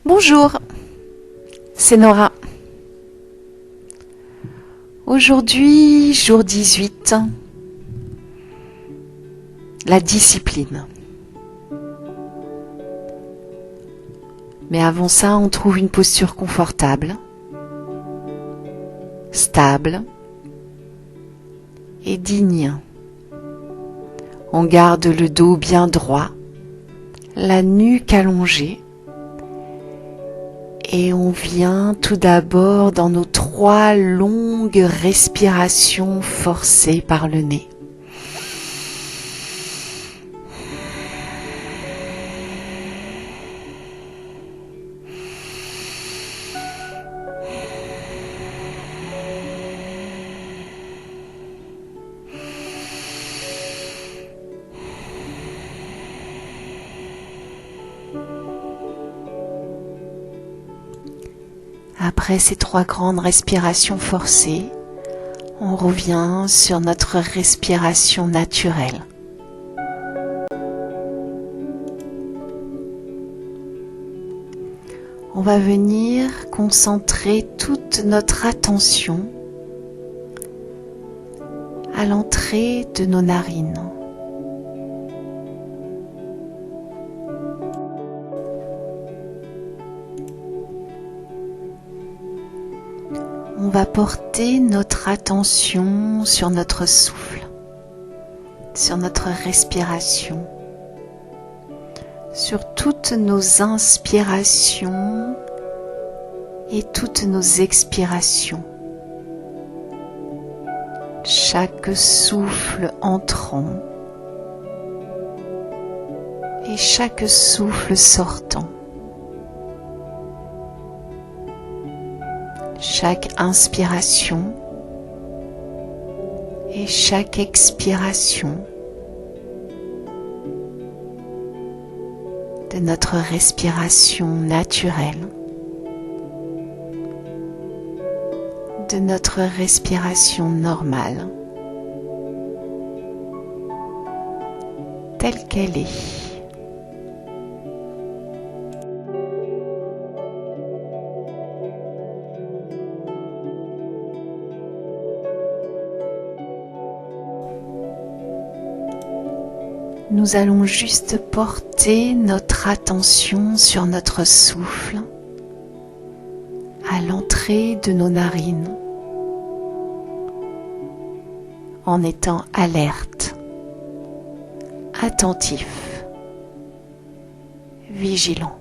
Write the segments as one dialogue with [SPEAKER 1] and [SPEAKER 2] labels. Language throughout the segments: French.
[SPEAKER 1] Bonjour, c'est Nora. Aujourd'hui, jour 18, la discipline. Mais avant ça, on trouve une posture confortable, stable et digne. On garde le dos bien droit, la nuque allongée. Et on vient tout d'abord dans nos 3 longues respirations forcées par le nez. Après ces 3 grandes respirations forcées, on revient sur notre respiration naturelle. On va venir concentrer toute notre attention à l'entrée de nos narines. On va porter notre attention sur notre souffle, sur notre respiration, sur toutes nos inspirations et toutes nos expirations. Chaque souffle entrant et chaque souffle sortant. Chaque inspiration et chaque expiration de notre respiration naturelle, de notre respiration normale, telle qu'elle est. Nous allons juste porter notre attention sur notre souffle à l'entrée de nos narines en étant alerte, attentif, vigilant.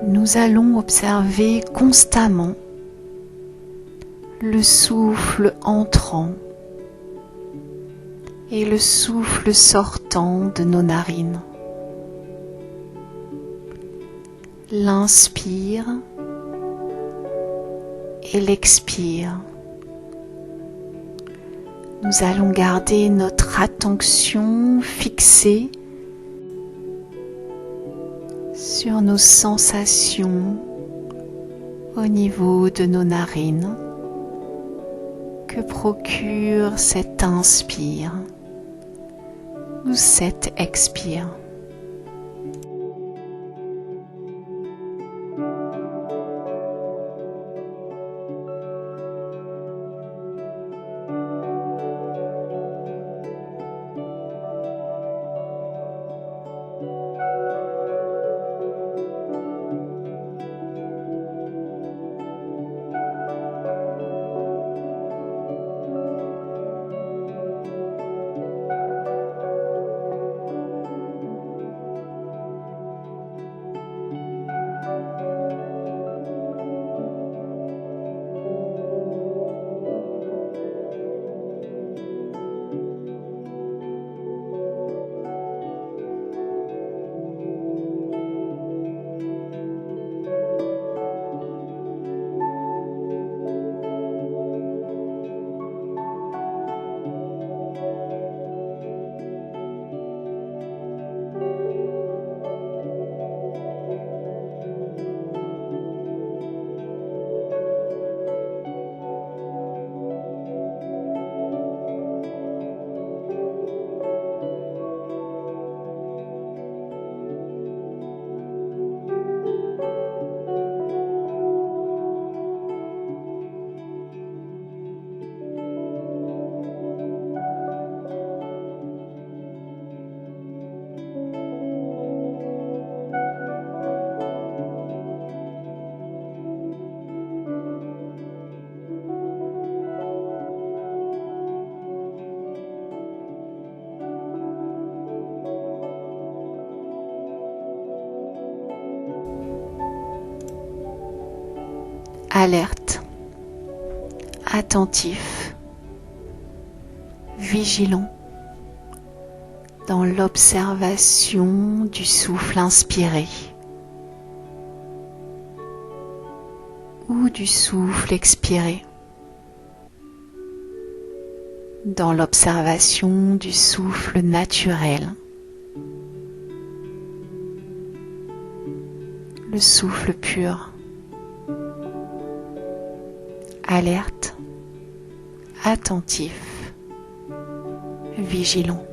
[SPEAKER 1] Nous allons observer constamment le souffle entrant et le souffle sortant de nos narines. L'inspire et l'expire. Nous allons garder notre attention fixée sur nos sensations au niveau de nos narines que procure cet inspire ou cet expire. Alerte, attentif, vigilant dans l'observation du souffle inspiré ou du souffle expiré, dans l'observation du souffle naturel, le souffle pur. Alerte, attentif, vigilant.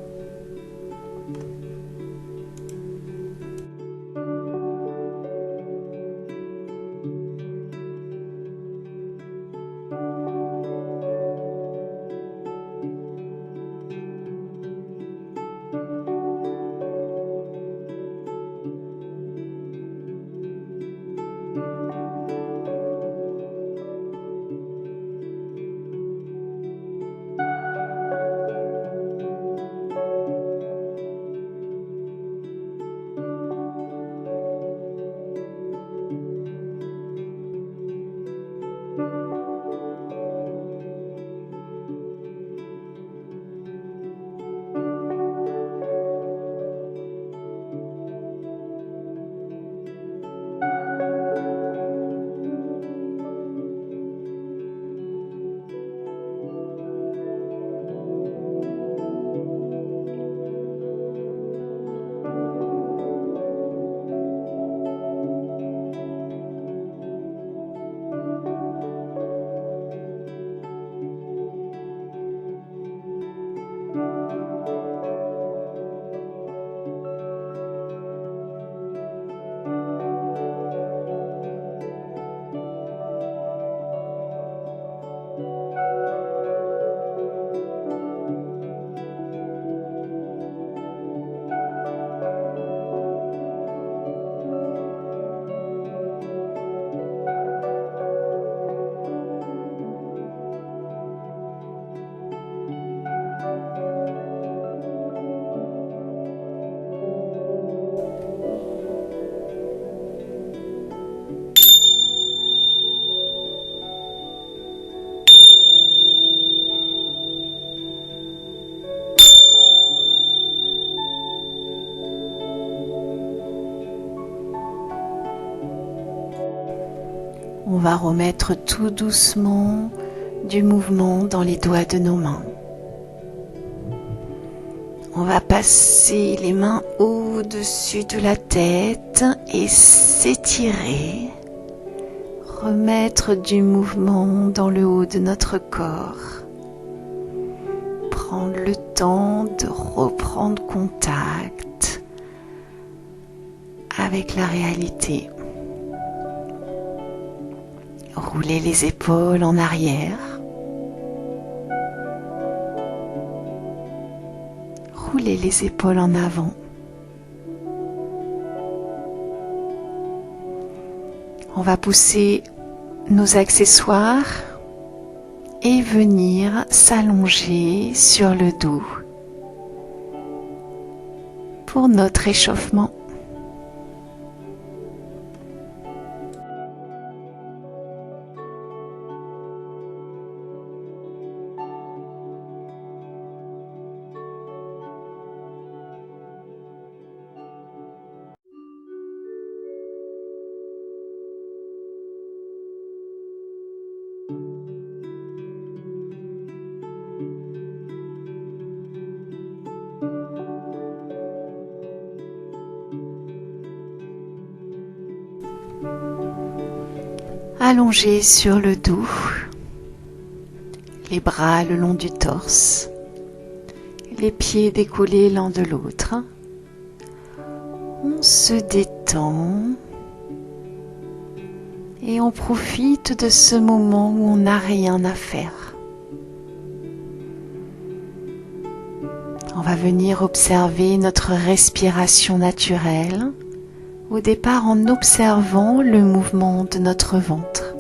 [SPEAKER 1] On va remettre tout doucement du mouvement dans les doigts de nos mains. On va passer les mains au-dessus de la tête et s'étirer. Remettre du mouvement dans le haut de notre corps. Prendre le temps de reprendre contact avec la réalité. Roulez les épaules en arrière. Roulez les épaules en avant. On va pousser nos accessoires et venir s'allonger sur le dos pour notre échauffement. Allongé sur le dos, les bras le long du torse, les pieds décollés l'un de l'autre. On se détend et on profite de ce moment où on n'a rien à faire. On va venir observer notre respiration naturelle, au départ en observant le mouvement de notre ventre.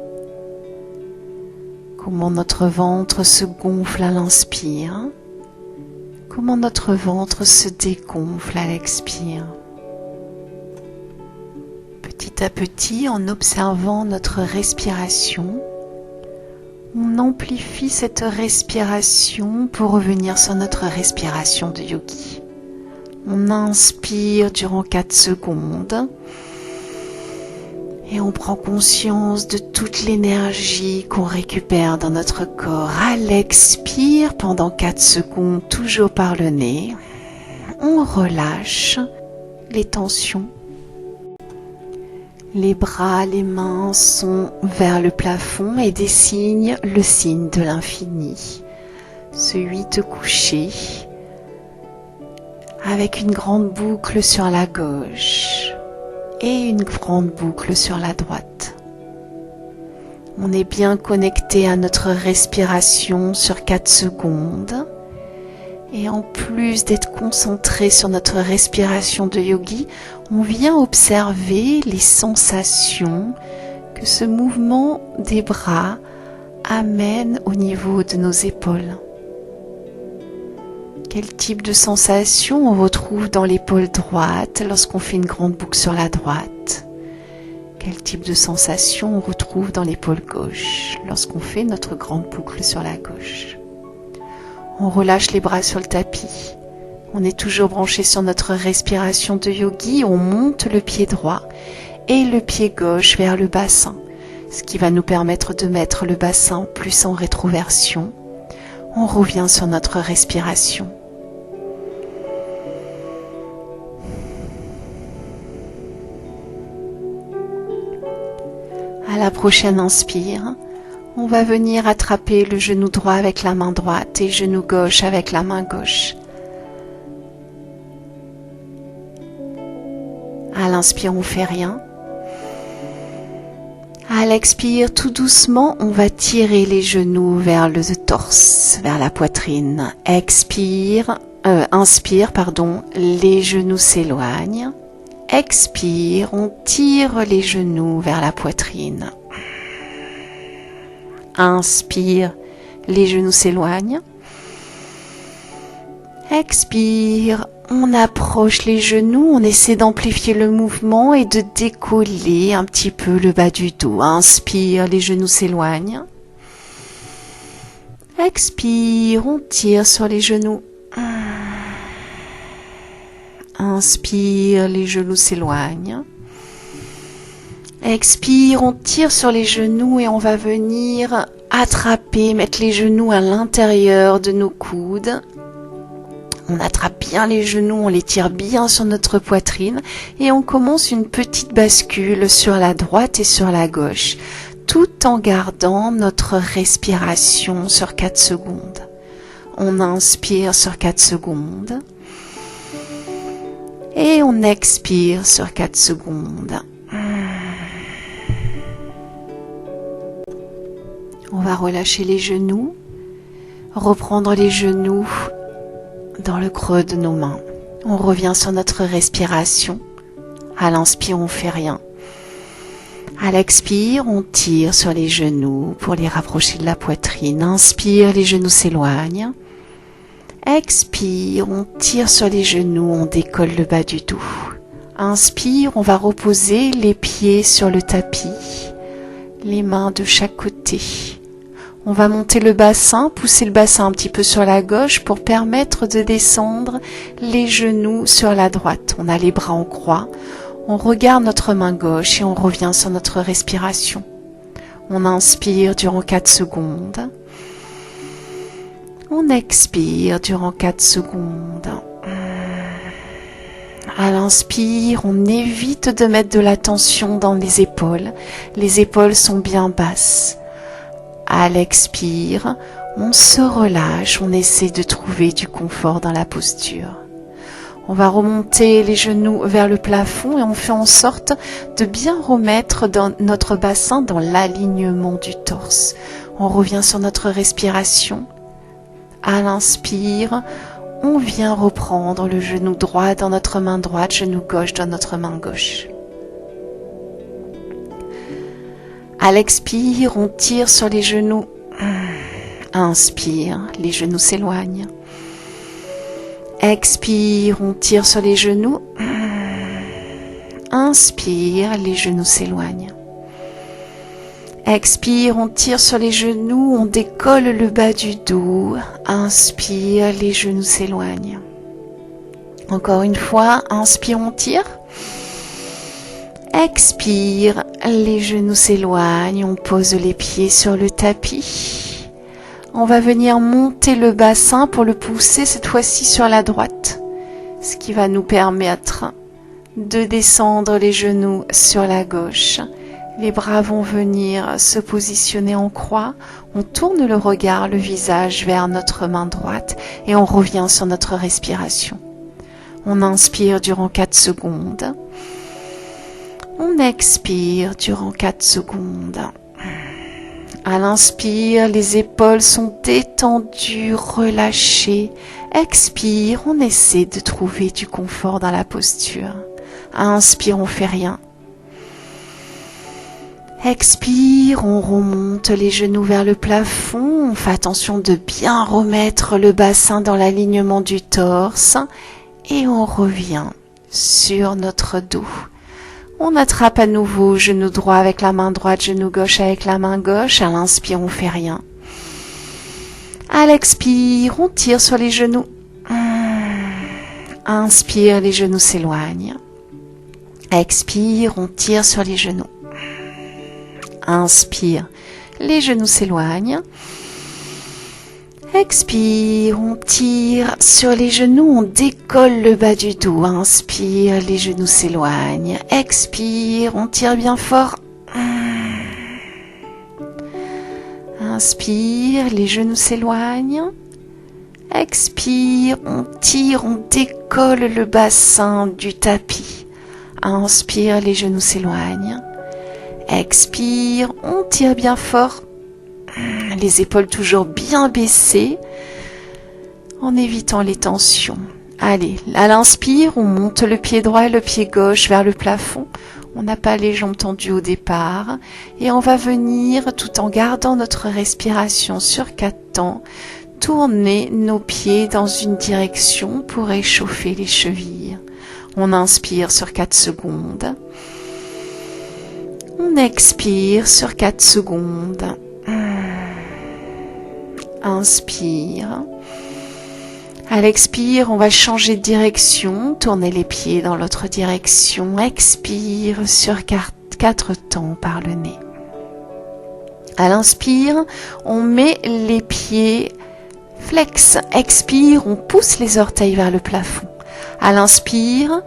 [SPEAKER 1] Comment notre ventre se gonfle à l'inspire, comment notre ventre se dégonfle à l'expire. Petit à petit, en observant notre respiration, on amplifie cette respiration pour revenir sur notre respiration de yogi. On inspire durant 4 secondes et on prend conscience de toute l'énergie qu'on récupère dans notre corps. À l'expire, pendant 4 secondes, toujours par le nez, on relâche les tensions. Les bras, les mains sont vers le plafond et dessinent le signe de l'infini, celui de coucher, avec une grande boucle sur la gauche et une grande boucle sur la droite. On est bien connecté à notre respiration sur 4 secondes. Et en plus d'être concentré sur notre respiration de yogi, on vient observer les sensations que ce mouvement des bras amène au niveau de nos épaules. Quel type de sensation on retrouve dans l'épaule droite lorsqu'on fait une grande boucle sur la droite? Quel type de sensation on retrouve dans l'épaule gauche lorsqu'on fait notre grande boucle sur la gauche? On relâche les bras sur le tapis. On est toujours branché sur notre respiration de yogi. On monte le pied droit et le pied gauche vers le bassin, ce qui va nous permettre de mettre le bassin plus en rétroversion. On revient sur notre respiration. À la prochaine inspire, on va venir attraper le genou droit avec la main droite et genou gauche avec la main gauche. À l'inspire, on fait rien. À l'expire, tout doucement, on va tirer les genoux vers le torse, vers la poitrine. Inspire, les genoux s'éloignent. Expire, on tire les genoux vers la poitrine. Inspire, les genoux s'éloignent. Expire, on approche les genoux, on essaie d'amplifier le mouvement et de décoller un petit peu le bas du dos. Inspire, les genoux s'éloignent. Expire, on tire sur les genoux. Inspire, les genoux s'éloignent. Expire, on tire sur les genoux et on va venir attraper, mettre les genoux à l'intérieur de nos coudes. On attrape bien les genoux, on les tire bien sur notre poitrine et on commence une petite bascule sur la droite et sur la gauche, tout en gardant notre respiration sur 4 secondes. On inspire sur 4 secondes. Et on expire sur 4 secondes. On va relâcher les genoux, reprendre les genoux dans le creux de nos mains. On revient sur notre respiration. À l'inspire, on fait rien. À l'expire, on tire sur les genoux pour les rapprocher de la poitrine. Inspire, les genoux s'éloignent. Expire, on tire sur les genoux, on décolle le bas du dos. Inspire, on va reposer les pieds sur le tapis, les mains de chaque côté. On va monter le bassin, pousser le bassin un petit peu sur la gauche pour permettre de descendre les genoux sur la droite. On a les bras en croix, on regarde notre main gauche et on revient sur notre respiration. On inspire durant 4 secondes. On expire durant 4 secondes. À l'inspire, on évite de mettre de la tension dans les épaules. Les épaules sont bien basses. À l'expire, on se relâche, on essaie de trouver du confort dans la posture. On va remonter les genoux vers le plafond et on fait en sorte de bien remettre notre bassin dans l'alignement du torse. On revient sur notre respiration. À l'inspire, on vient reprendre le genou droit dans notre main droite, genou gauche dans notre main gauche. À l'expire, on tire sur les genoux. Inspire, les genoux s'éloignent. Expire, on tire sur les genoux. Inspire, les genoux s'éloignent. Expire, on tire sur les genoux, on décolle le bas du dos. Inspire, les genoux s'éloignent. Encore une fois, inspire, on tire. Expire, les genoux s'éloignent, on pose les pieds sur le tapis. On va venir monter le bassin pour le pousser cette fois-ci sur la droite, ce qui va nous permettre de descendre les genoux sur la gauche. Les bras vont venir se positionner en croix. On tourne le regard, le visage vers notre main droite et on revient sur notre respiration. On inspire durant 4 secondes. On expire durant 4 secondes. À l'inspire, les épaules sont détendues, relâchées. Expire, on essaie de trouver du confort dans la posture. À inspire, on fait rien. Expire, on remonte les genoux vers le plafond. On fait attention de bien remettre le bassin dans l'alignement du torse. Et on revient sur notre dos. On attrape à nouveau genou droit avec la main droite, genou gauche avec la main gauche. À l'inspire, on fait rien. À l'expire, on tire sur les genoux. Inspire, les genoux s'éloignent. Expire, on tire sur les genoux. Inspire, les genoux s'éloignent. Expire, on tire sur les genoux, on décolle le bas du dos. Inspire, les genoux s'éloignent. Expire, on tire bien fort. Inspire, les genoux s'éloignent. Expire, on tire, on décolle le bassin du tapis. Inspire, les genoux s'éloignent. Expire, on tire bien fort. Les épaules toujours bien baissées, en évitant les tensions. Allez, à l'inspire, on monte le pied droit et le pied gauche vers le plafond. On n'a pas les jambes tendues au départ. Et on va venir, tout en gardant notre respiration sur 4 temps, tourner nos pieds dans une direction pour réchauffer les chevilles. On inspire sur 4 secondes. On expire sur 4 secondes. Inspire. À l'expire, on va changer de direction, tourner les pieds dans l'autre direction. Expire sur 4 temps par le nez. À l'inspire, on met les pieds flex. Expire, on pousse les orteils vers le plafond. À l'inspire,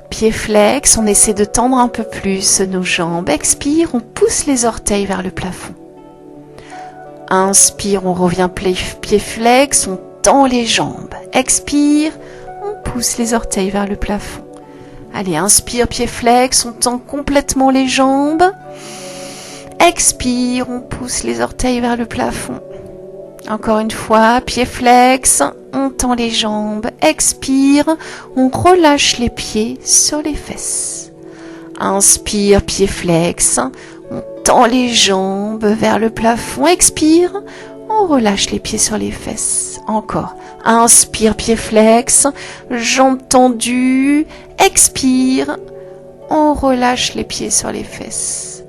[SPEAKER 1] pieds flex, on essaie de tendre un peu plus nos jambes. Expire, on pousse les orteils vers le plafond. Inspire, on revient pied flex, on tend les jambes. Expire, on pousse les orteils vers le plafond. Allez, inspire, pied flex, on tend complètement les jambes. Expire, on pousse les orteils vers le plafond. Encore une fois, pied flex, on tend les jambes. Expire, on relâche les pieds sur les fesses. Inspire, pied flex, on tend les jambes vers le plafond. Expire, on relâche les pieds sur les fesses. Encore. Inspire, pied flex, jambes tendues. Expire, on relâche les pieds sur les fesses.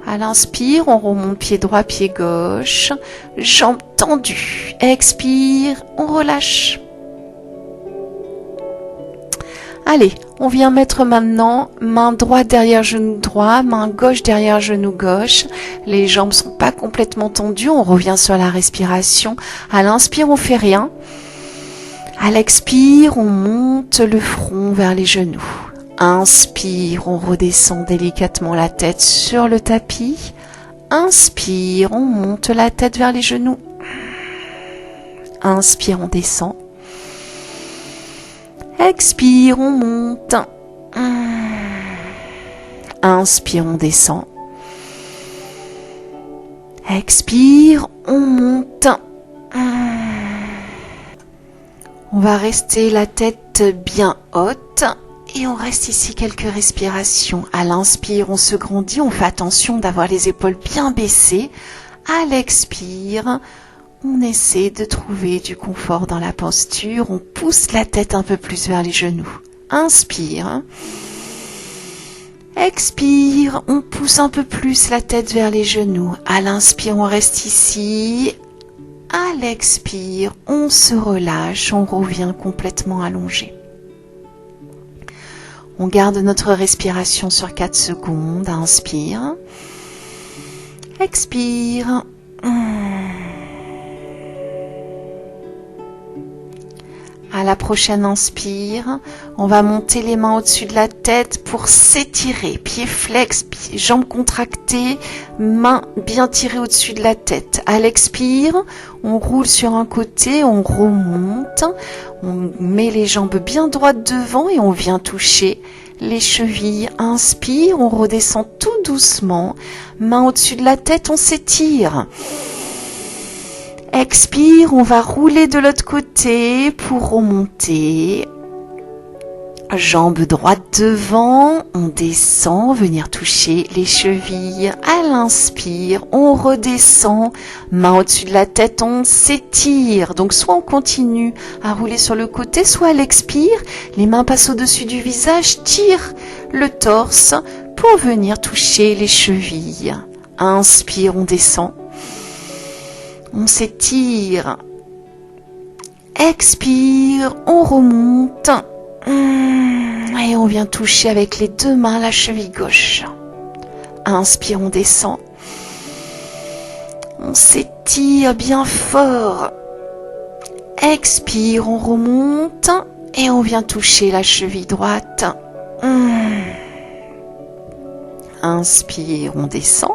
[SPEAKER 1] À l'inspire, on remonte pied droit, pied gauche, jambes tendues. Expire, on relâche. Allez, on vient mettre maintenant main droite derrière genou droit, main gauche derrière genou gauche. Les jambes sont pas complètement tendues, on revient sur la respiration. À l'inspire, on fait rien. À l'expire, on monte le front vers les genoux. Inspire, on redescend délicatement la tête sur le tapis. Inspire, on monte la tête vers les genoux. Inspire, on descend. Expire, on monte. Inspire, on descend. Expire, on monte. On va rester la tête bien haute et on reste ici quelques respirations. À l'inspire, on se grandit, on fait attention d'avoir les épaules bien baissées. À l'expire, on essaie de trouver du confort dans la posture. On pousse la tête un peu plus vers les genoux. Inspire. Expire, on pousse un peu plus la tête vers les genoux. À l'inspire, on reste ici. À l'expire, on se relâche, on revient complètement allongé. On garde notre respiration sur 4 secondes. Inspire. Expire. À la prochaine inspire, on va monter les mains au-dessus de la tête pour s'étirer. Pieds flex, jambes contractées, mains bien tirées au-dessus de la tête. À l'expire, on roule sur un côté, on remonte, on met les jambes bien droites devant et on vient toucher les chevilles. Inspire, on redescend tout doucement, mains au-dessus de la tête, on s'étire. Expire, on va rouler de l'autre côté pour remonter. Jambes droites devant, on descend, venir toucher les chevilles. À l'inspire, on redescend, main au-dessus de la tête, on s'étire. Donc soit on continue à rouler sur le côté, soit à l'expire, les mains passent au-dessus du visage, tire le torse pour venir toucher les chevilles. Inspire, on descend. On s'étire. Expire, on remonte. Et on vient toucher avec les 2 mains la cheville gauche. Inspire, on descend. On s'étire bien fort. Expire, on remonte. Et on vient toucher la cheville droite. Inspire, on descend.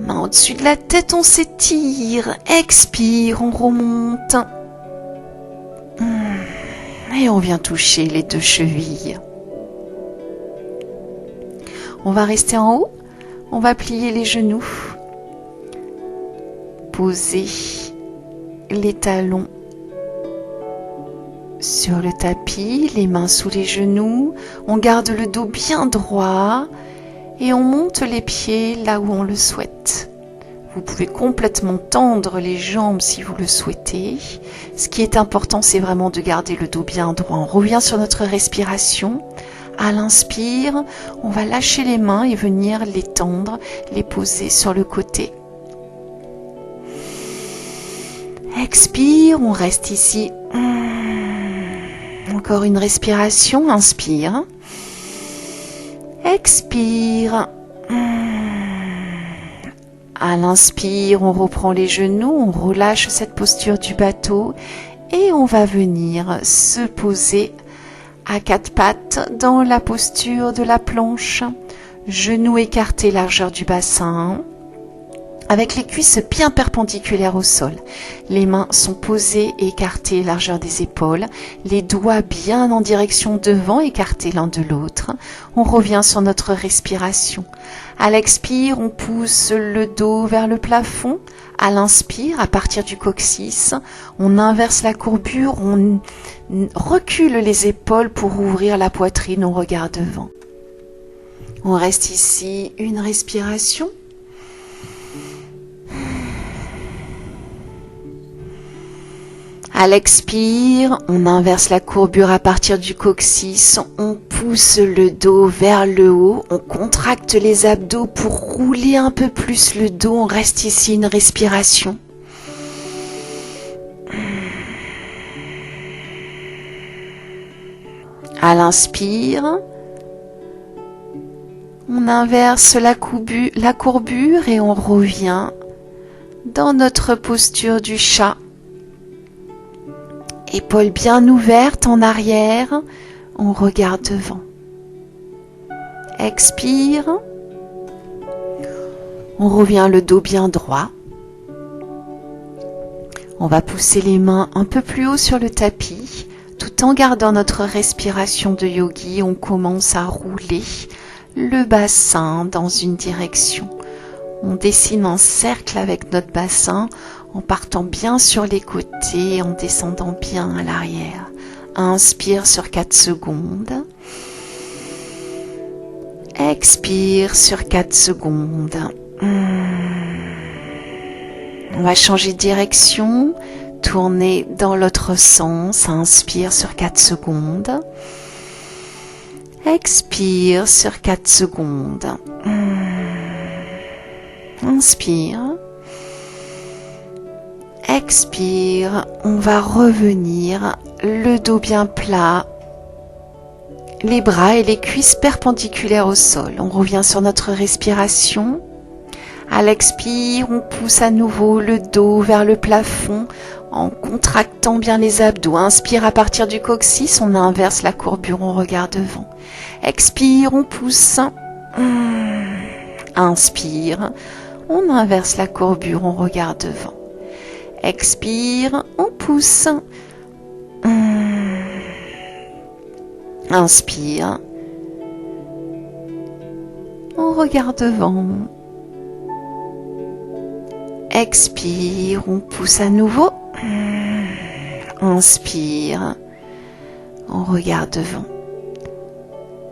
[SPEAKER 1] Main au-dessus de la tête, on s'étire. Expire, on remonte. Et on vient toucher les 2 chevilles. On va rester en haut. On va plier les genoux. Poser les talons sur le tapis, les mains sous les genoux. On garde le dos bien droit. Et on monte les pieds là où on le souhaite. Vous pouvez complètement tendre les jambes si vous le souhaitez. Ce qui est important, c'est vraiment de garder le dos bien droit. On revient sur notre respiration. À l'inspire, on va lâcher les mains et venir les tendre, les poser sur le côté. Expire, on reste ici. Encore une respiration, inspire. Expire. À l'inspire, on reprend les genoux, on relâche cette posture du bateau et on va venir se poser à 4 pattes dans la posture de la planche. Genoux écartés, largeur du bassin. avec les cuisses bien perpendiculaires au sol. Les mains sont posées et écartées, largeur des épaules, les doigts bien en direction devant, écartés l'un de l'autre. On revient sur notre respiration. À l'expire, on pousse le dos vers le plafond. À l'inspire, à partir du coccyx, on inverse la courbure, on recule les épaules pour ouvrir la poitrine, on regarde devant. On reste ici une respiration. À l'expire, on inverse la courbure à partir du coccyx, on pousse le dos vers le haut, on contracte les abdos pour rouler un peu plus le dos, on reste ici une respiration. À l'inspire, on inverse la courbure et on revient dans notre posture du chat. Épaules bien ouvertes en arrière, on regarde devant. Expire. On revient le dos bien droit. On va pousser les mains un peu plus haut sur le tapis. Tout en gardant notre respiration de yogi, on commence à rouler le bassin dans une direction. On dessine un cercle avec notre bassin en partant bien sur les côtés, en descendant bien à l'arrière. Inspire sur 4 secondes. Expire sur 4 secondes. On va changer de direction, tourner dans l'autre sens. Inspire sur 4 secondes. Expire sur 4 secondes. Inspire. Expire, on va revenir, le dos bien plat, les bras et les cuisses perpendiculaires au sol. On revient sur notre respiration. À l'expire, on pousse à nouveau le dos vers le plafond en contractant bien les abdos. Inspire à partir du coccyx, on inverse la courbure, on regarde devant. Expire, on pousse. Inspire, on inverse la courbure, on regarde devant. Expire, on pousse. Inspire. On regarde devant. Expire, on pousse à nouveau. Inspire. On regarde devant.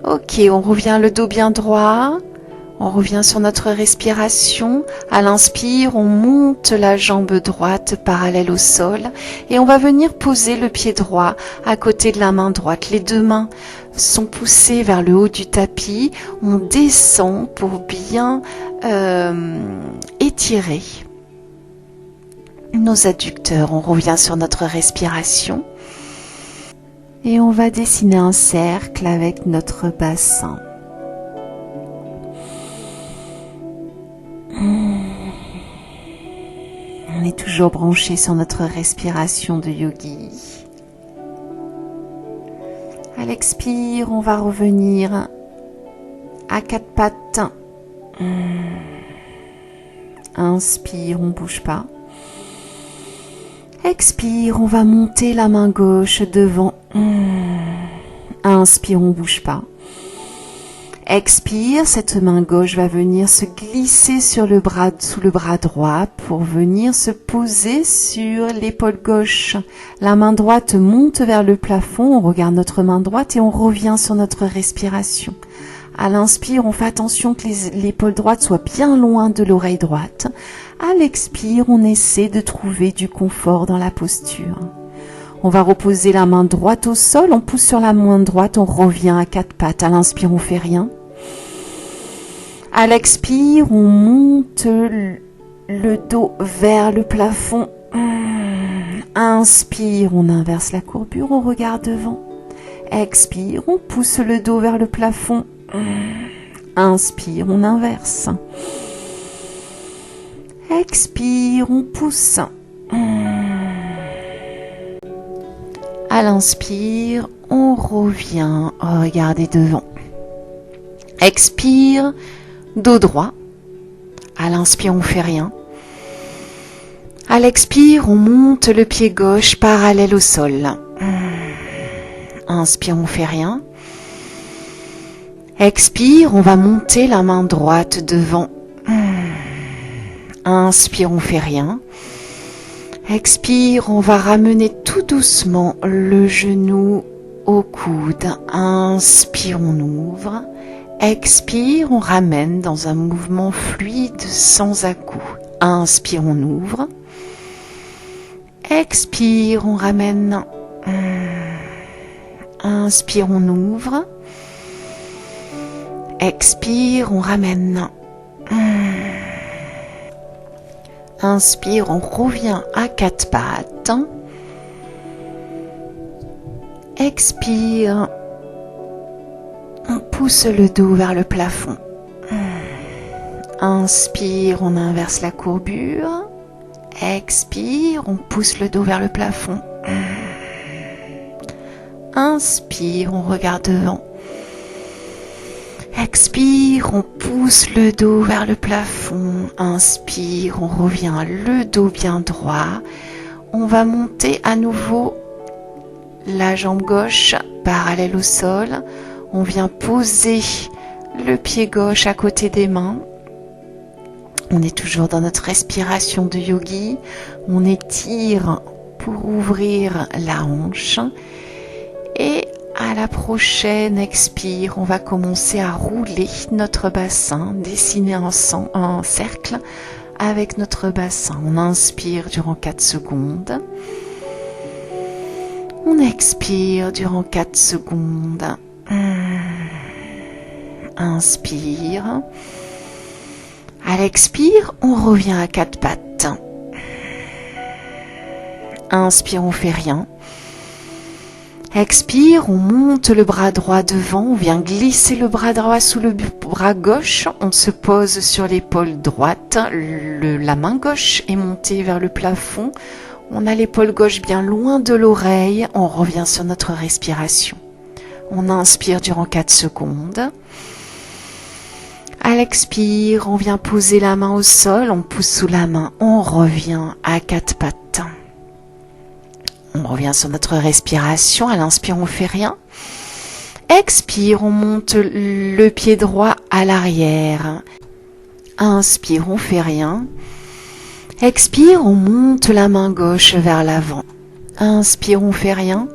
[SPEAKER 1] Ok, on revient le dos bien droit. On revient sur notre respiration. À l'inspire, on monte la jambe droite parallèle au sol et on va venir poser le pied droit à côté de la main droite. Les deux mains sont poussées vers le haut du tapis. On descend pour bien étirer nos adducteurs. On revient sur notre respiration et on va dessiner un cercle avec notre bassin. On est toujours branché sur notre respiration de yogi. À l'expire, on va revenir à 4 pattes. Inspire, on ne bouge pas. Expire, on va monter la main gauche devant. Inspire, on ne bouge pas. Expire, cette main gauche va venir se glisser sur le bras, sous le bras droit pour venir se poser sur l'épaule gauche. La main droite monte vers le plafond, on regarde notre main droite et on revient sur notre respiration. À l'inspire, on fait attention que l'épaule droite soit bien loin de l'oreille droite. À l'expire, on essaie de trouver du confort dans la posture. On va reposer la main droite au sol, on pousse sur la main droite, on revient à 4 pattes. À l'inspire, on fait rien. À l'expire, on monte le dos vers le plafond. Inspire, on inverse la courbure, on regarde devant. Expire, on pousse le dos vers le plafond. Inspire, on inverse. Expire, on pousse. À l'inspire, on revient, regardez devant. Expire, dos droit. À l'inspire, on fait rien. À l'expire, on monte le pied gauche parallèle au sol. Inspire, on fait rien. Expire, on va monter la main droite devant. Inspire, on fait rien. Expire, on va ramener tout doucement le genou au coude. Inspire, on ouvre. Expire, on ramène dans un mouvement fluide sans à-coups. Inspire, on ouvre. Expire, on ramène. Inspire, on ouvre. Expire, on ramène. Inspire, on revient à quatre pattes. Expire, on pousse le dos vers le plafond. Inspire, on inverse la courbure. Expire, on pousse le dos vers le plafond. Inspire, on regarde devant. Expire, on pousse le dos vers le plafond. Inspire, on revient le dos bien droit. On va monter à nouveau la jambe gauche parallèle au sol. On vient poser le pied gauche à côté des mains. On est toujours dans notre respiration de yogi. On étire pour ouvrir la hanche. Et à la prochaine expire, on va commencer à rouler notre bassin, dessiner un cercle avec notre bassin. On inspire durant 4 secondes. On expire durant 4 secondes. Inspire. À l'expire, on revient à 4 pattes. Inspire, on fait rien. Expire, on monte le bras droit devant, on vient glisser le bras droit sous le bras gauche, on se pose sur l'épaule droite, la main gauche est montée vers le plafond, on a l'épaule gauche bien loin de l'oreille, on revient sur notre respiration. On inspire durant 4 secondes. À l'expire, on vient poser la main au sol, on pousse sous la main, on revient à 4 pattes. On revient sur notre respiration. À l'inspire, on fait rien. Expire, on monte le pied droit à l'arrière. Inspire, on fait rien. Expire, on monte la main gauche vers l'avant. Inspire, on fait rien.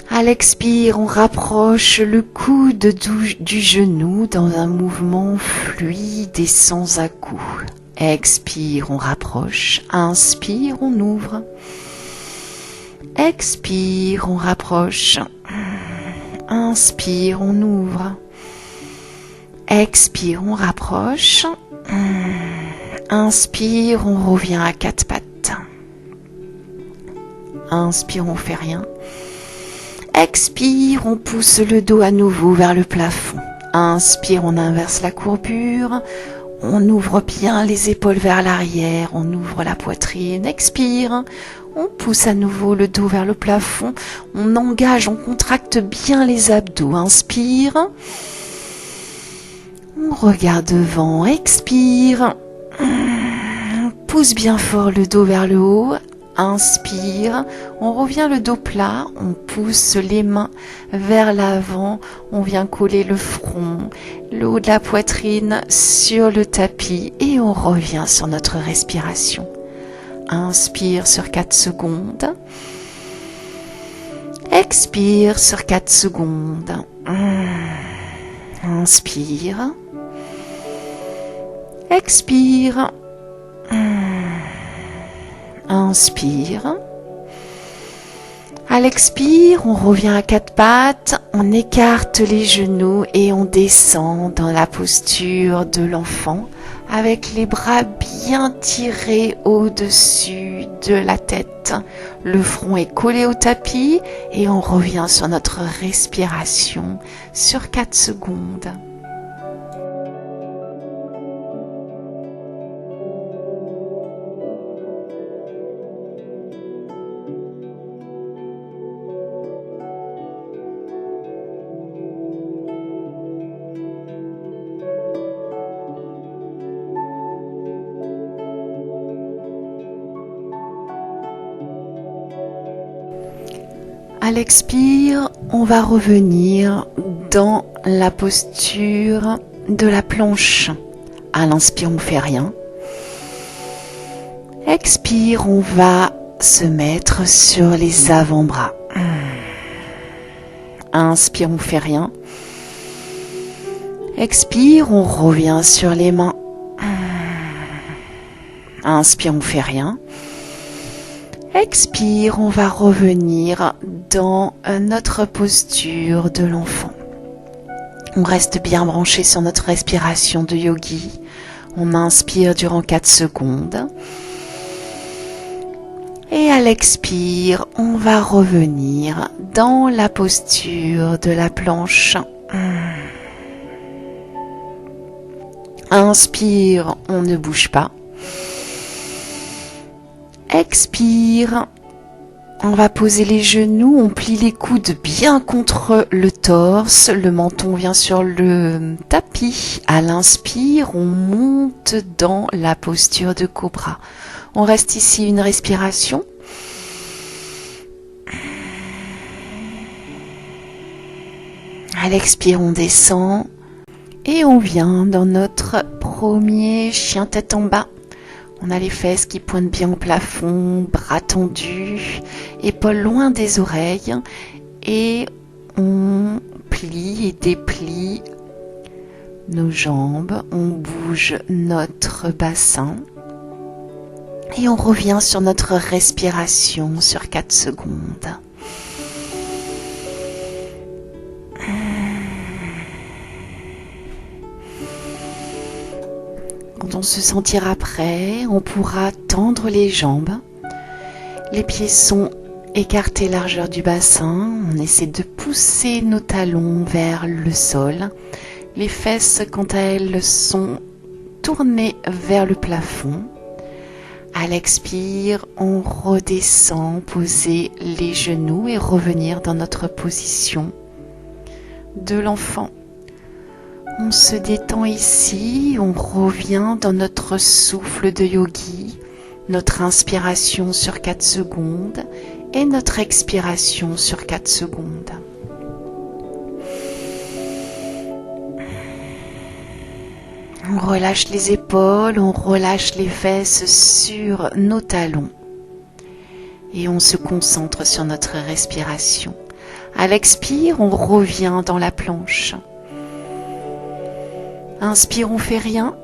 [SPEAKER 1] À l'expire, on rapproche le coude du genou dans un mouvement fluide et sans à-coups. Expire, on rapproche. Inspire, on ouvre. Expire, on rapproche. Inspire, on ouvre. Expire, on rapproche. Inspire, on revient à 4 pattes. Inspire, on fait rien. Expire, on pousse le dos à nouveau vers le plafond. Inspire, on inverse la courbure. On ouvre bien les épaules vers l'arrière. On ouvre la poitrine. Expire. On pousse à nouveau le dos vers le plafond. On engage, on contracte bien les abdos. Inspire. On regarde devant. Expire. On pousse bien fort le dos vers le haut. Inspire. On revient le dos plat. On pousse les mains vers l'avant. On vient coller le front, le haut de la poitrine sur le tapis et on revient sur notre respiration. Inspire sur 4 secondes. Expire sur 4 secondes. Inspire. Expire. Inspire. À l'expire, on revient à 4 pattes, on écarte les genoux et on descend dans la posture de l'enfant avec les bras bien tirés au-dessus de la tête. Le front est collé au tapis et on revient sur notre respiration sur 4 secondes. À l'expire, on va revenir dans la posture de la planche. À l'inspire, on ne fait rien. Expire, on va se mettre sur les avant-bras. Inspire, on ne fait rien. Expire, on revient sur les mains. Inspire, on ne fait rien. Expire, on va revenir dans notre posture de l'enfant. On reste bien branché sur notre respiration de yogi. On inspire durant 4 secondes. Et à l'expire, on va revenir dans la posture de la planche. Inspire, on ne bouge pas. Expire, on va poser les genoux, on plie les coudes bien contre le torse, le menton vient sur le tapis. À l'inspire, on monte dans la posture de cobra. On reste ici une respiration. À l'expire, on descend et on vient dans notre premier chien tête en bas. On a les fesses qui pointent bien au plafond, bras tendus, épaules loin des oreilles et on plie et déplie nos jambes, on bouge notre bassin et on revient sur notre respiration sur 4 secondes. Quand on se sentira prêt, on pourra tendre les jambes. Les pieds sont écartés largeur du bassin. On essaie de pousser nos talons vers le sol. Les fesses, quant à elles, sont tournées vers le plafond. À l'expire, on redescend, poser les genoux et revenir dans notre position de l'enfant. On se détend ici, on revient dans notre souffle de yogi, notre inspiration sur 4 secondes et notre expiration sur 4 secondes. On relâche les épaules, on relâche les fesses sur nos talons et on se concentre sur notre respiration. À l'expire, on revient dans la planche. Inspire, on fait rien.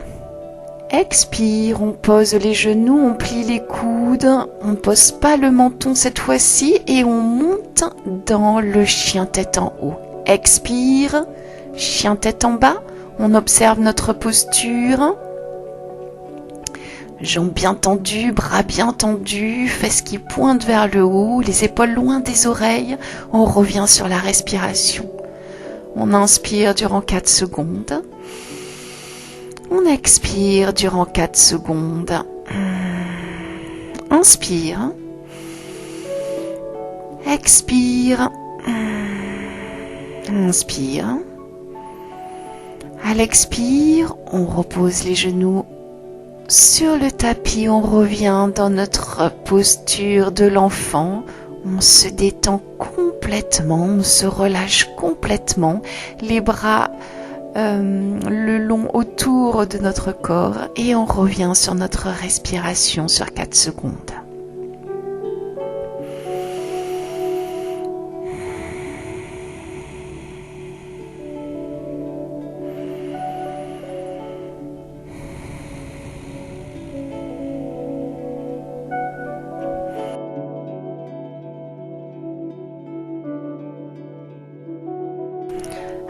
[SPEAKER 1] Expire, on pose les genoux, on plie les coudes, on ne pose pas le menton cette fois-ci et on monte dans le chien tête en haut. Expire, chien tête en bas, on observe notre posture. Jambes bien tendues, bras bien tendus, fesses qui pointent vers le haut, les épaules loin des oreilles. On revient sur la respiration. On inspire durant 4 secondes. On expire durant 4 secondes. Inspire. Expire. Inspire. À l'expire, on repose les genoux sur le tapis. On revient dans notre posture de l'enfant. On se détend complètement, on se relâche complètement. Les bras le long autour de notre corps et on revient sur notre respiration sur 4 secondes.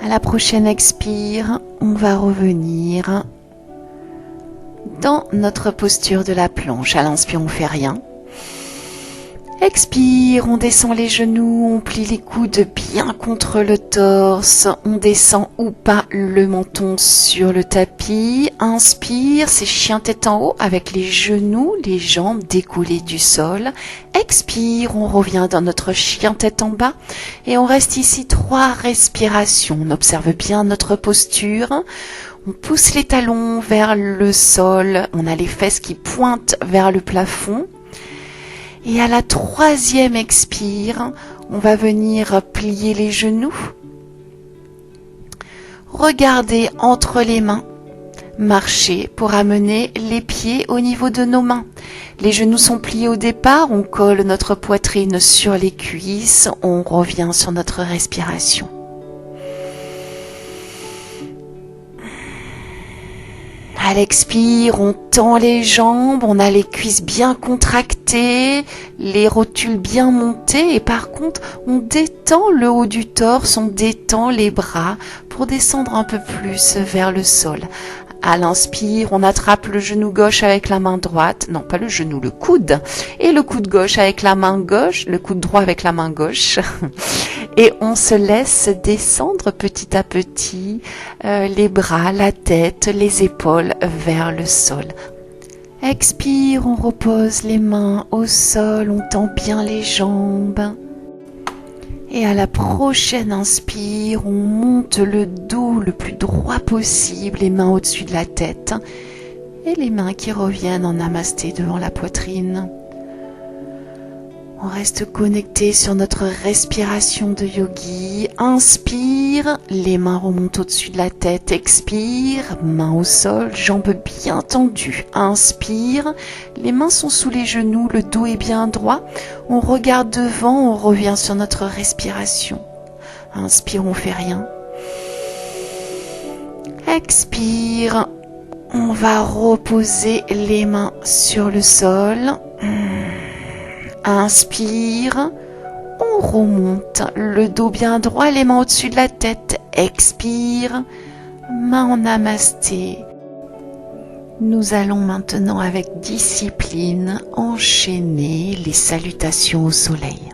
[SPEAKER 1] À la prochaine expire, on va revenir dans notre posture de la planche. À l'inspire, on ne fait rien. Expire, on descend les genoux, on plie les coudes bien contre le torse, on descend ou pas le menton sur le tapis. Inspire, c'est chien tête en haut avec les genoux, les jambes décollées du sol. Expire, on revient dans notre chien tête en bas et on reste ici 3 respirations. On observe bien notre posture. On pousse les talons vers le sol, on a les fesses qui pointent vers le plafond. Et à la 3e expire, On va venir plier les genoux. Regarder entre les mains. Marcher pour amener les pieds au niveau de nos mains. Les genoux sont pliés au départ, on colle notre poitrine sur les cuisses, on revient sur notre respiration. À l'expire, on tend les jambes, on a les cuisses bien contractées, les rotules bien montées et par contre, on détend le haut du torse, on détend les bras pour descendre un peu plus vers le sol. À l'inspire, on attrape le genou gauche avec la main droite, non pas le genou, le coude, et le coude gauche avec la main gauche, le coude droit avec la main gauche, et on se laisse descendre petit à petit les bras, la tête, les épaules vers le sol. Expire, on repose les mains au sol, on tend bien les jambes. Et à la prochaine inspire, on monte le dos le plus droit possible, les mains au-dessus de la tête et les mains qui reviennent en namasté devant la poitrine. On reste connecté sur notre respiration de yogi. Inspire, les mains remontent au-dessus de la tête. Expire, mains au sol, jambes bien tendues. Inspire, les mains sont sous les genoux, le dos est bien droit. On regarde devant, on revient sur notre respiration. Inspire, on fait rien. Expire, on va reposer les mains sur le sol. Inspire, on remonte le dos bien droit, les mains au-dessus de la tête. Expire, main en namasté. Nous allons maintenant avec discipline enchaîner les salutations au soleil.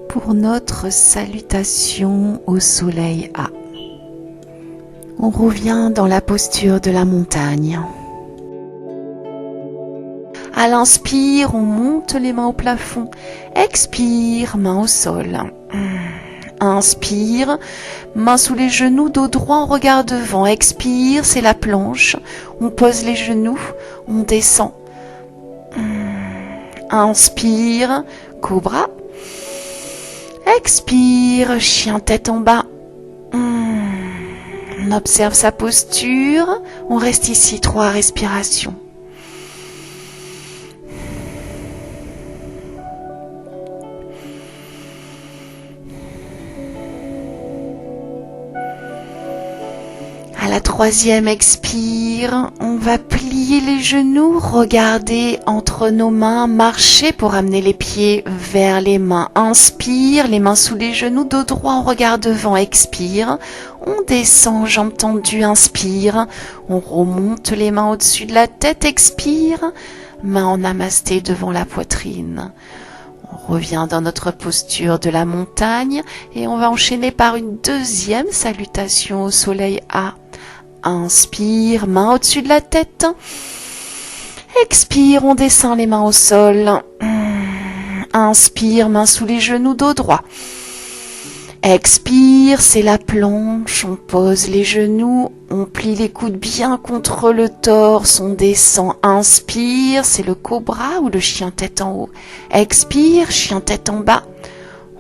[SPEAKER 1] Pour notre salutation au soleil A, on revient dans la posture de la montagne. À l'inspire, on monte les mains au plafond. Expire, main au sol. Inspire, main sous les genoux, dos droit, on regarde devant. Expire, c'est la planche. On pose les genoux, on descend. Inspire, cobra. Expire, chien tête en bas. On observe sa posture. On reste ici 3 respirations. À la 3e expire, on va plier les genoux, regarder entre nos mains, marcher pour amener les pieds vers les mains. Inspire, les mains sous les genoux, dos droit, on regarde devant. Expire, on descend, jambes tendues. Inspire, on remonte les mains au-dessus de la tête. Expire, main en namasté devant la poitrine. On revient dans notre posture de la montagne et on va enchaîner par une 2e salutation au soleil A. Inspire, main au-dessus de la tête. Expire, on descend les mains au sol. Inspire, main sous les genoux, dos droit. Expire, c'est la planche, on pose les genoux, on plie les coudes bien contre le torse, on descend. Inspire, c'est le cobra ou le chien tête en haut. Expire, chien tête en bas.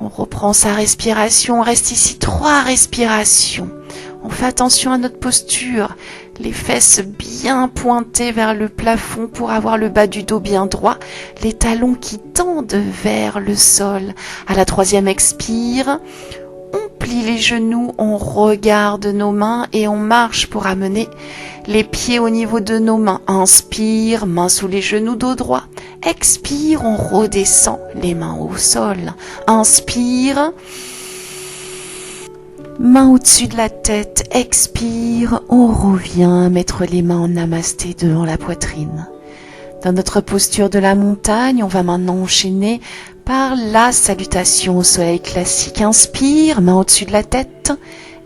[SPEAKER 1] On reprend sa respiration, on reste ici 3 respirations. On fait attention à notre posture, les fesses bien pointées vers le plafond pour avoir le bas du dos bien droit, les talons qui tendent vers le sol. À la 3e expire, on plie les genoux, on regarde nos mains et on marche pour amener les pieds au niveau de nos mains. Inspire, main sous les genoux, dos droit. Expire, on redescend les mains au sol. Inspire, main au-dessus de la tête. Expire, on revient mettre les mains en namasté devant la poitrine. Dans notre posture de la montagne, on va maintenant enchaîner par la salutation au soleil classique. Inspire, main au-dessus de la tête.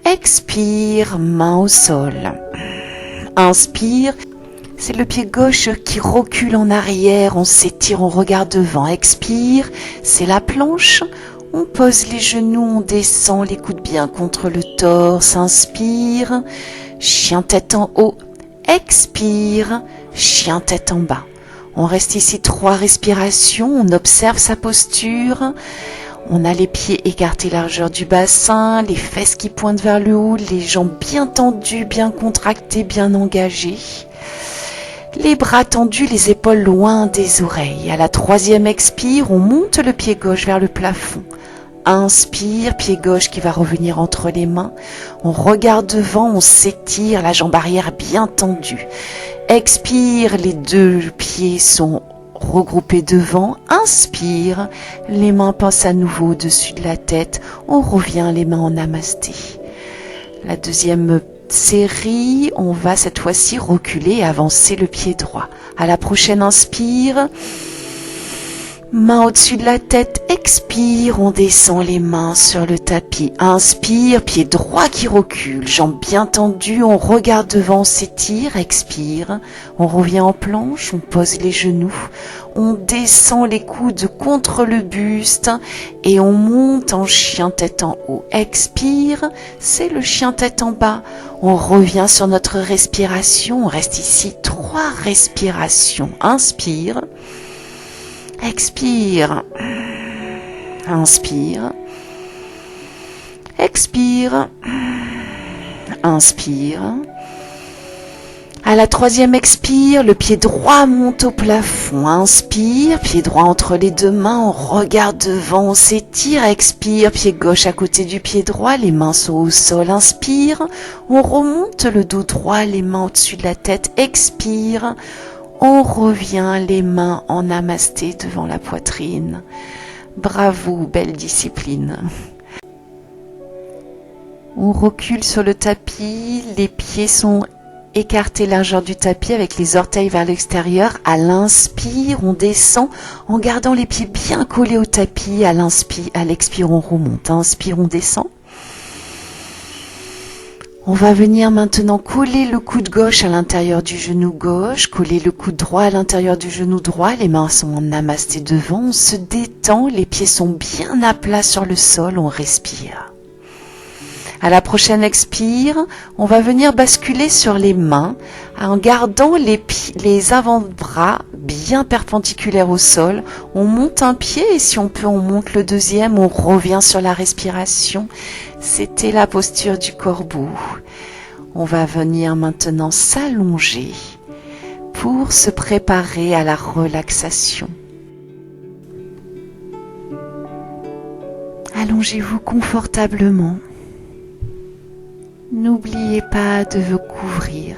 [SPEAKER 1] Expire, main au sol. Inspire, c'est le pied gauche qui recule en arrière, on s'étire, on regarde devant. Expire, c'est la planche. On pose les genoux, on descend les coudes bien contre le torse. Inspire, chien tête en haut. Expire, chien tête en bas. On reste ici 3 respirations, on observe sa posture. On a les pieds écartés largeur du bassin, les fesses qui pointent vers le haut, les jambes bien tendues, bien contractées, bien engagées. Les bras tendus, les épaules loin des oreilles. À la troisième expire, on monte le pied gauche vers le plafond. Inspire, pied gauche qui va revenir entre les mains. On regarde devant, on s'étire, la jambe arrière bien tendue. Expire, les deux pieds sont regroupés devant. Inspire, les mains passent à nouveau au-dessus de la tête. On revient les mains en namasté. La deuxième série, on va cette fois-ci reculer et avancer le pied droit. À la prochaine inspire, main au-dessus de la tête, expire, on descend les mains sur le tapis. Inspire, pied droit qui recule, jambes bien tendues, on regarde devant, on s'étire, expire, on revient en planche, on pose les genoux, on descend les coudes contre le buste et on monte en chien tête en haut. Expire, c'est le chien tête en bas. On revient sur notre respiration, on reste ici 3 respirations. Inspire. Expire, inspire, expire, inspire. À la troisième expire, le pied droit monte au plafond. Inspire, pied droit entre les deux mains, on regarde devant, on s'étire. Expire, pied gauche à côté du pied droit, les mains sont au sol. Inspire, on remonte le dos droit, les mains au-dessus de la tête. Expire. On revient les mains en namasté devant la poitrine. Bravo, belle discipline. On recule sur le tapis, les pieds sont écartés largeur du tapis avec les orteils vers l'extérieur. À l'inspire, on descend en gardant les pieds bien collés au tapis. À l'expire, on remonte. Inspire, on descend. On va venir maintenant coller le coude gauche à l'intérieur du genou gauche, coller le coude droit à l'intérieur du genou droit, les mains sont en namasté devant, on se détend, les pieds sont bien à plat sur le sol, on respire. À la prochaine expire, on va venir basculer sur les mains en gardant les avant-bras bien perpendiculaires au sol. On monte un pied et si on peut, on monte le deuxième, on revient sur la respiration. C'était la posture du corbeau. On va venir maintenant s'allonger pour se préparer à la relaxation. Allongez-vous confortablement. N'oubliez pas de vous couvrir.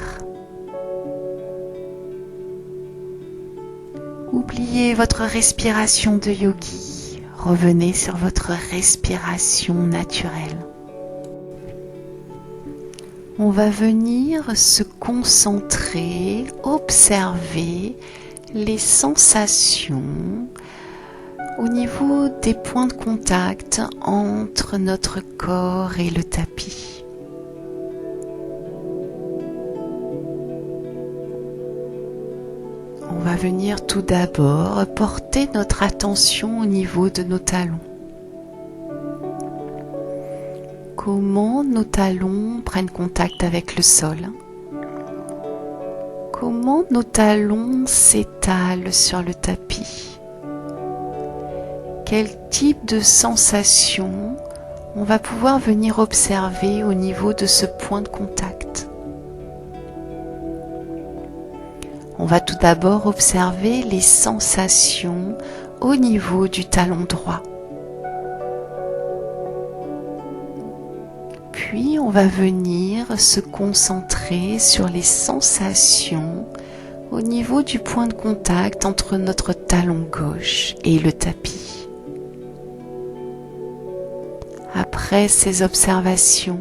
[SPEAKER 1] Oubliez votre respiration de yogi. Revenez sur votre respiration naturelle. On va venir se concentrer, observer les sensations au niveau des points de contact entre notre corps et le tapis. On va venir tout d'abord porter notre attention au niveau de nos talons. Comment nos talons prennent contact avec le sol? Comment nos talons s'étalent sur le tapis? Quel type de sensation on va pouvoir venir observer au niveau de ce point de contact? On va tout d'abord observer les sensations au niveau du talon droit. Puis on va venir se concentrer sur les sensations au niveau du point de contact entre notre talon gauche et le tapis. Après ces observations,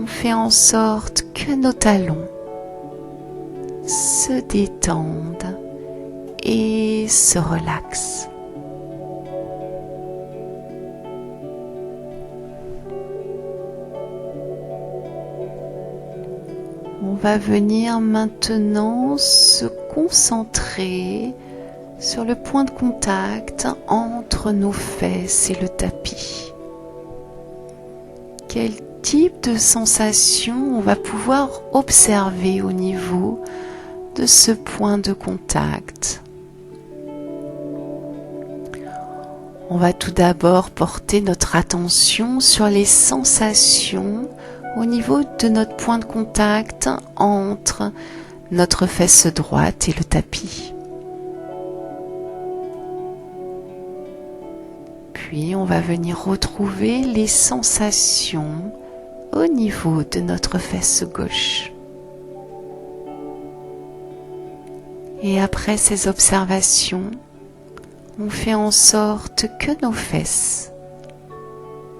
[SPEAKER 1] on fait en sorte que nos talons se détendent et se relaxent. On va venir maintenant se concentrer sur le point de contact entre nos fesses et le tapis. Quel type de sensation on va pouvoir observer au niveau de ce point de contact? On va tout d'abord porter notre attention sur les sensations au niveau de notre point de contact entre notre fesse droite et le tapis. Puis on va venir retrouver les sensations au niveau de notre fesse gauche. Et après ces observations, on fait en sorte que nos fesses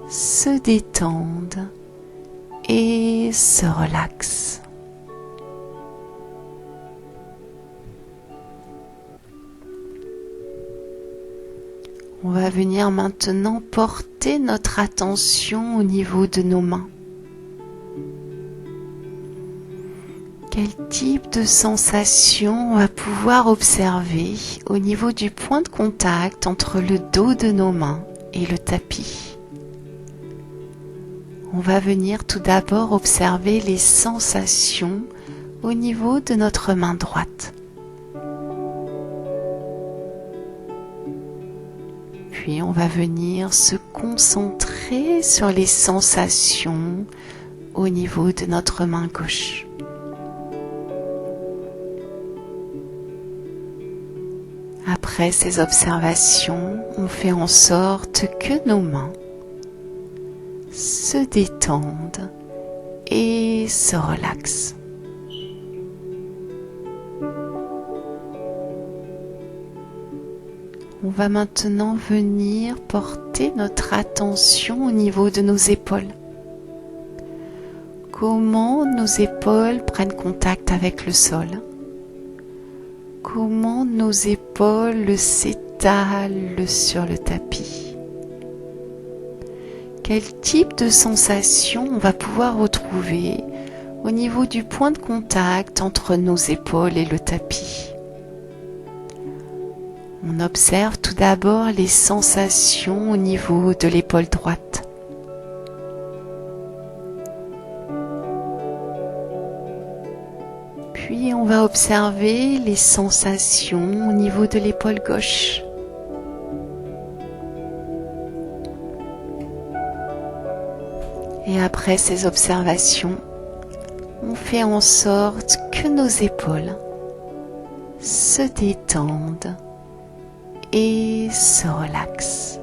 [SPEAKER 1] se détendent et se relaxent. On va venir maintenant porter notre attention au niveau de nos mains. Quel type de sensation on va pouvoir observer au niveau du point de contact entre le dos de nos mains et le tapis? On va venir tout d'abord observer les sensations au niveau de notre main droite. Puis on va venir se concentrer sur les sensations au niveau de notre main gauche. Après ces observations, on fait en sorte que nos mains se détendent et se relaxent. On va maintenant venir porter notre attention au niveau de nos épaules. Comment nos épaules prennent contact avec le sol? Comment nos épaules s'étalent sur le tapis? Quel type de sensation on va pouvoir retrouver au niveau du point de contact entre nos épaules et le tapis? On observe tout d'abord les sensations au niveau de l'épaule droite. Puis on va observer les sensations au niveau de l'épaule gauche. Et après ces observations, on fait en sorte que nos épaules se détendent et se relaxent.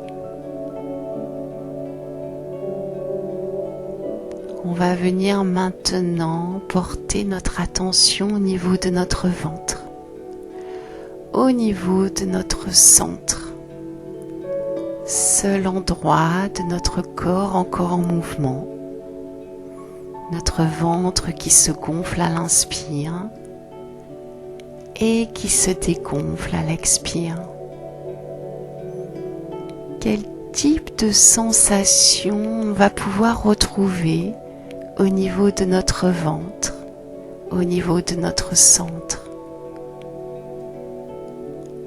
[SPEAKER 1] On va venir maintenant porter notre attention au niveau de notre ventre, au niveau de notre centre, seul endroit de notre corps encore en mouvement, notre ventre qui se gonfle à l'inspire et qui se dégonfle à l'expire. Quel type de sensation on va pouvoir retrouver au niveau de notre ventre, au niveau de notre centre?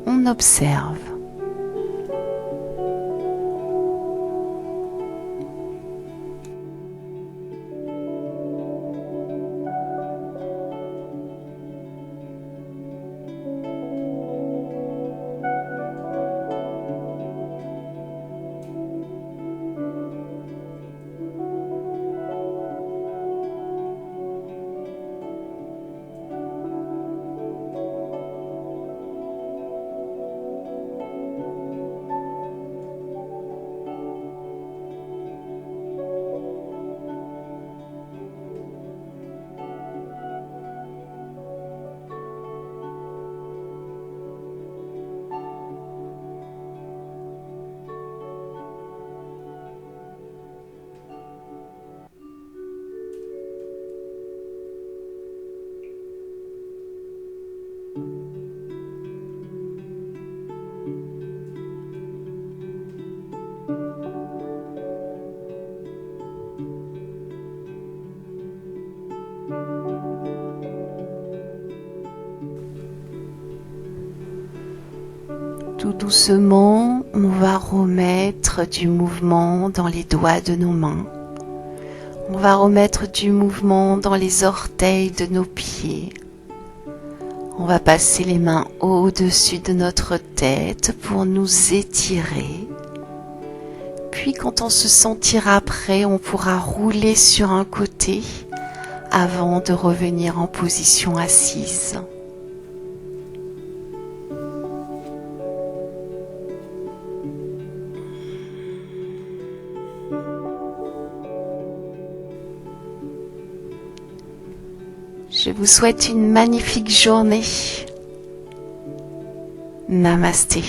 [SPEAKER 1] On observe. Tout doucement, on va remettre du mouvement dans les doigts de nos mains. On va remettre du mouvement dans les orteils de nos pieds. On va passer les mains au-dessus de notre tête pour nous étirer Puis quand on se sentira prêt, on pourra rouler sur un côté avant de revenir en position assise. Je vous souhaite une magnifique journée. Namasté.